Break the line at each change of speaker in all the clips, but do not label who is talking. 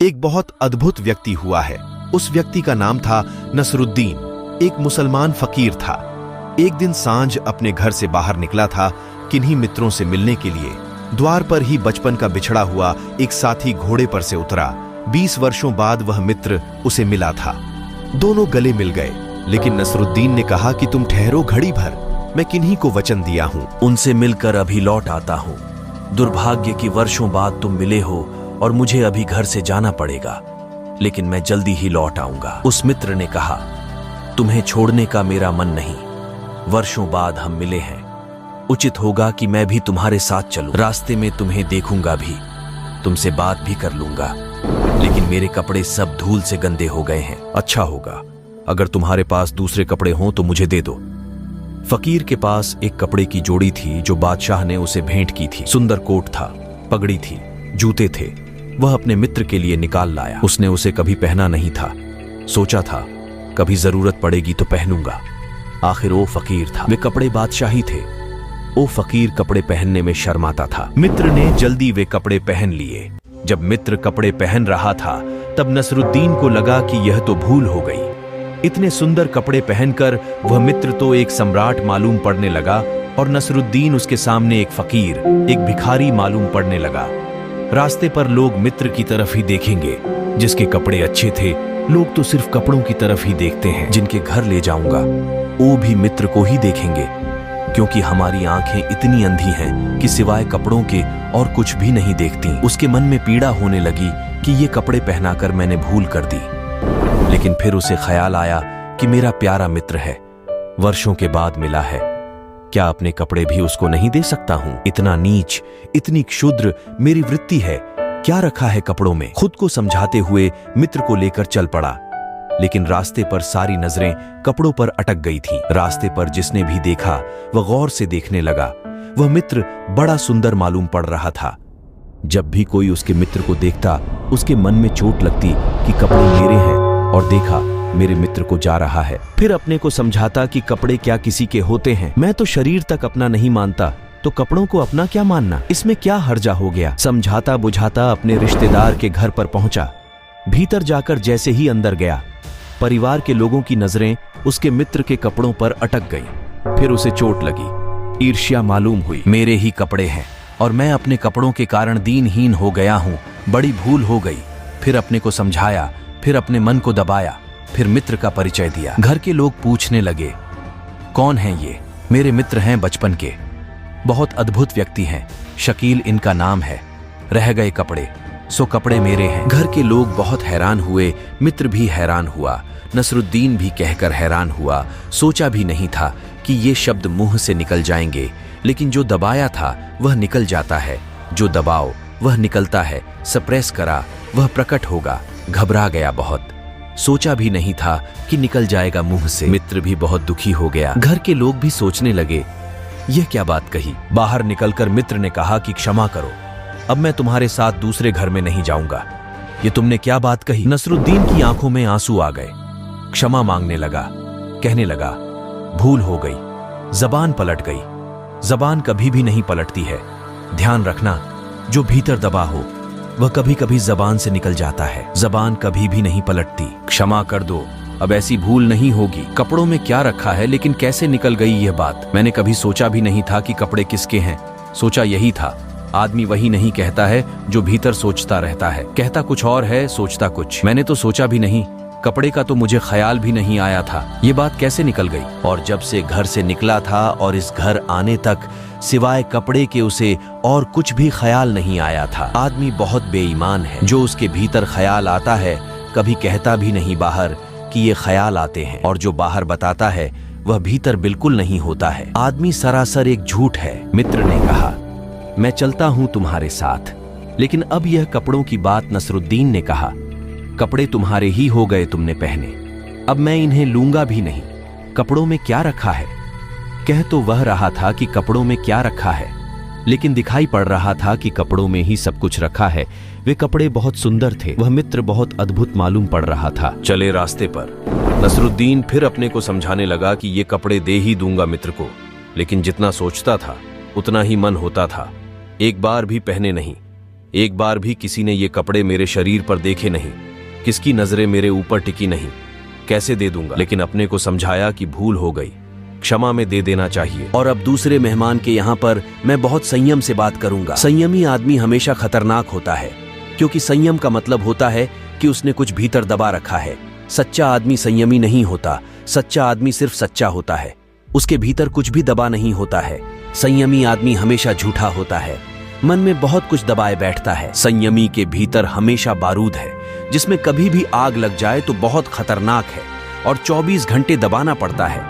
एक बहुत अद्भुत व्यक्ति हुआ है। उस व्यक्ति का नाम था नसरुद्दीन। एक मुसलमान फकीर था। एक दिन सांझ अपने घर से बाहर निकला था किन्हीं मित्रों से मिलने के लिए। द्वार पर ही बचपन का बिछड़ा हुआ एक साथी घोड़े पर से उतरा। 20 वर्षों बाद वह मित्र उसे मिला था। दोनों गले मिल गए, लेकिन नसरुद्दीन ने कहा कि तुम ठहरो घड़ी भर, मैं किन्हीं को वचन दिया हूं,
उनसे मिलकर अभी लौट आता हूं। दुर्भाग्य कि वर्षों बाद तुम मिले हो और मुझे अभी घर से जाना पड़ेगा, लेकिन मैं जल्दी ही लौट आऊंगा। उस मित्र ने कहा, तुम्हें छोड़ने का मेरा मन नहीं, वर्षों बाद हम मिले हैं, उचित होगा कि मैं भी तुम्हारे साथ चलूं। रास्ते में तुम्हें देखूंगा भी, तुमसे बात भी कर लूंगा, लेकिन मेरे कपड़े सब धूल से गंदे हो गए हैं। अच्छा होगा अगर तुम्हारे पास दूसरे कपड़े हों तो मुझे दे दो। फकीर के पास एक कपड़े की जोड़ी थी जो बादशाह ने उसे भेंट की थी। सुंदर कोट था, पगड़ी थी, जूते थे। वह अपने मित्र के लिए निकाल लाया। उसने उसे कभी पहना नहीं था। सोचा था कभी जरूरत पड़ेगी तो पहनूंगा। आखिर वो फकीर था, वे कपड़े बादशाही थे। वो फकीर कपड़े पहनने में शर्माता था। मित्र ने जल्दी वे कपड़े पहन लिए। जब मित्र कपड़े पहन रहा था तब नसरुद्दीन को लगा कि यह तो भूल हो गई। इतने सुंदर कपड़े पहनकर वह मित्र तो एक सम्राट मालूम पड़ने लगा और नसरुद्दीन उसके सामने एक फकीर, एक भिखारी मालूम पड़ने लगा। रास्ते पर लोग मित्र की तरफ ही देखेंगे। जिसके कपड़े अच्छे थे, लोग तो सिर्फ कपड़ों की तरफ ही देखते हैं। जिनके घर ले जाऊंगा वो भी मित्र को ही देखेंगे, क्योंकि हमारी आंखें इतनी अंधी हैं कि सिवाय कपड़ों के और कुछ भी नहीं देखती। उसके मन में पीड़ा होने लगी कि ये कपड़े पहनाकर मैंने भूल कर दी। लेकिन फिर उसे ख्याल आया कि मेरा प्यारा मित्र है, वर्षों के बाद मिला है, क्या अपने कपड़े भी उसको नहीं दे सकता हूं? इतना नीच, इतनी क्षुद्र मेरी वृत्ति है, क्या रखा है कपड़ों में? खुद को समझाते हुए मित्र को लेकर चल पड़ा। लेकिन रास्ते पर सारी नजरें कपड़ों पर अटक गई थीं। रास्ते पर जिसने भी देखा वह गौर से देखने लगा। वह मित्र बड़ा सुंदर मालूम पड़ रहा था। जब भी कोई उसके मित्र को देखता उसके मन में चोट लगती कि कपड़े मेरे हैं और देखा मेरे मित्र को जा रहा है। फिर अपने को समझाता कि कपड़े क्या किसी के होते हैं, मैं तो शरीर तक अपना नहीं मानता, तो कपड़ों को अपना क्या मानना, इसमें क्या हर्जा हो गया। समझाता बुझाता अपने रिश्तेदार के घर पर पहुंचा। भीतर जाकर जैसे ही अंदर गया, परिवार के लोगों की नजरें उसके मित्र के कपड़ों पर अटक गई। फिर उसे चोट लगी, ईर्ष्या मालूम हुई। मेरे ही कपड़े हैं और मैं अपने कपड़ों के कारण दीनहीन हो गया हूं, बड़ी भूल हो गई। फिर अपने को समझाया, फिर अपने मन को दबाया, फिर मित्र का परिचय दिया। घर के लोग पूछने लगे, कौन हैं ये? मेरे मित्र हैं बचपन के, बहुत अद्भुत व्यक्ति हैं, शकील इनका नाम है। रह गए कपड़े, सो कपड़े मेरे हैं। घर के लोग बहुत हैरान हुए, मित्र भी हैरान हुआ, नसरुद्दीन भी कहकर हैरान हुआ। सोचा भी नहीं था कि ये शब्द मुंह से निकल जाएंगे, लेकिन जो दबाया था वह निकल जाता है, जो दबाओ वह निकलता है। सप्रेस करा वह प्रकट होगा। घबरा गया बहुत, सोचा भी नहीं था कि निकल जाएगा मुंह से। मित्र भी बहुत दुखी हो गया। घर के लोग भी सोचने लगे, यह क्या बात कही। बाहर निकलकर मित्र ने कहा कि क्षमा करो, अब मैं तुम्हारे साथ दूसरे घर में नहीं जाऊंगा। ये तुमने क्या बात कही? नसरुद्दीन की आंखों में आंसू आ गए। क्षमा मांगने लगा, कहने लगा, भूल हो गई, जबान पलट गई। जबान कभी भी नहीं पलटती है, ध्यान रखना, जो भीतर दबा हो वह कभी कभी जबान से निकल जाता है। जबान कभी भी नहीं पलटती। क्षमा कर दो, अब ऐसी भूल नहीं होगी। कपड़ों में क्या रखा है, लेकिन कैसे निकल गई यह बात। मैंने कभी सोचा भी नहीं था कि कपड़े किसके हैं। सोचा यही था, आदमी वही नहीं कहता है जो भीतर सोचता रहता है। कहता कुछ और है, सोचता कुछ। मैंने तो सोचा भी नहीं, कपड़े का तो मुझे ख्याल भी नहीं आया था। ये बात कैसे निकल गई? और जब से घर से निकला था और इस घर आने तक सिवाय कपड़े के उसे और कुछ भी ख्याल नहीं आया था। आदमी बहुत बेईमान है, जो उसके भीतर ख्याल आता है कभी कहता भी नहीं बाहर कि ये ख्याल आते हैं, और जो बाहर बताता है वह भीतर बिल्कुल नहीं होता है। आदमी सरासर एक झूठ है। मित्र ने कहा, मैं चलता हूं तुम्हारे साथ। लेकिन अब यह कपड़ों की बात नसरुद्दीन ने कहा, कपड़े तुम्हारे ही हो गए तुमने पहने, अब मैं इन्हें लूंगा भी नहीं। कपड़ों में क्या रखा है? कह तो वह रहा था कि कपड़ों में क्या रखा है, लेकिन दिखाई पड़ रहा था कि कपड़ों में ही सब कुछ रखा है। वे कपड़े बहुत सुंदर थे। वह मित्र बहुत अद्भुत मालूम पड़ रहा था। चले रास्ते पर नसरुद्दीन फिर अपने को समझाने लगा कि ये कपड़े दे ही दूंगा मित्र को, लेकिन जितना सोचता था उतना ही मन होता था। एक बार भी पहने नहीं। एक बार भी किसी ने ये कपड़े मेरे शरीर पर देखे नहीं, किसकी नजरें मेरे ऊपर टिकी नहीं, कैसे दे दूंगा। लेकिन अपने को समझाया कि भूल हो गई, क्षमा में दे देना चाहिए। और अब दूसरे मेहमान के यहाँ पर मैं बहुत संयम से बात करूंगा। संयमी आदमी हमेशा खतरनाक होता है, क्योंकि संयम का मतलब होता है कि उसने कुछ भीतर दबा रखा है। सच्चा आदमी संयमी नहीं होता, सच्चा आदमी सिर्फ सच्चा होता है, उसके भीतर कुछ भी दबा नहीं होता है। संयमी आदमी हमेशा झूठा होता है, मन में बहुत कुछ दबाए बैठता है। संयमी के भीतर हमेशा बारूद है, जिसमें कभी भी आग लग जाए तो बहुत खतरनाक है और 24 घंटे दबाना पड़ता है।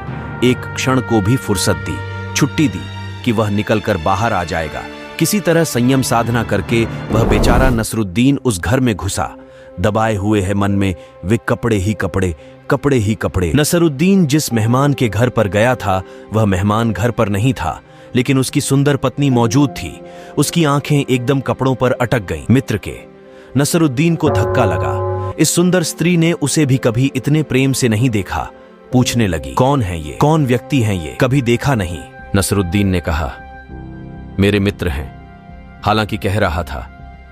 एक क्षण को भी फुर्सत दी, छुट्टी दी कि वह निकलकर बाहर आ जाएगा। किसी तरह संयम साधना करके वह बेचारा नसरुद्दीन उस घर में घुसा। दबाए हुए है मन में वे कपड़े ही कपड़े, कपड़े ही कपड़े। नसरुद्दीन जिस मेहमान के घर पर गया था वह मेहमान घर पर नहीं था, लेकिन उसकी सुंदर पत्नी मौजूद थी। उसकी आंखें एकदम कपड़ों पर अटक गईं। मित्र के नसरुद्दीन को धक्का लगा। इस सुंदर स्त्री ने उसे भी कभी इतने प्रेम से नहीं देखा। पूछने लगी, कौन है ये, कौन व्यक्ति है ये, कभी देखा नहीं। नसरुद्दीन ने कहा, मेरे मित्र हैं। हालांकि कह रहा था,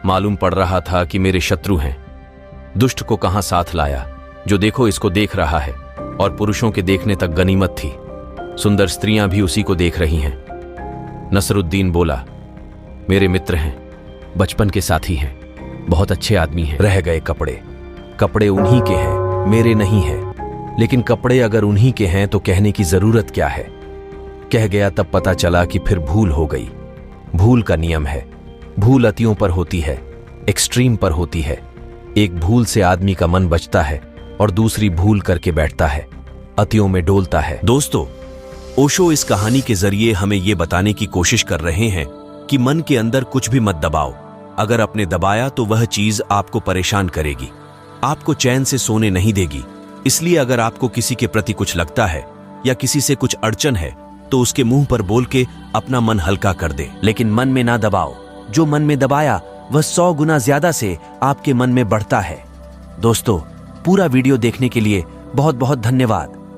मालूम पड़ रहा था कि मेरे शत्रु हैं। दुष्ट को कहां साथ लाया, जो देखो इसको देख रहा है, और पुरुषों के देखने तक गनीमत थी। सुंदर स्त्रियां भी उसी को देख रही हैं। नसरुद्दीन बोला, मेरे मित्र हैं, बचपन के साथी हैं, बहुत अच्छे आदमी हैं। रह गए कपड़े, कपड़े उन्हीं के हैं, मेरे नहीं हैं। लेकिन कपड़े अगर उन्हीं के हैं तो कहने की जरूरत क्या है। कह गया तब पता चला कि फिर भूल हो गई। भूल का नियम है, भूल अतियों पर होती है, एक्सट्रीम पर होती है। एक भूल से आदमी का मन बचता है और दूसरी भूल करके बैठता है, अतियों में डोलता है। दोस्तों, ओशो इस कहानी के जरिए हमें यह बताने की कोशिश कर रहे हैं कि मन के अंदर कुछ भी मत दबाओ। अगर आपने दबाया तो वह चीज आपको परेशान करेगी, आपको चैन से सोने नहीं देगी। इसलिए अगर आपको किसी के प्रति कुछ लगता है या किसी से कुछ अड़चन है तो उसके मुंह पर बोल के अपना मन हल्का कर दे, लेकिन मन में ना दबाओ। जो मन में दबाया वह 100 गुना ज्यादा से आपके मन में बढ़ता है। दोस्तों, पूरा वीडियो देखने के लिए बहुत बहुत धन्यवाद।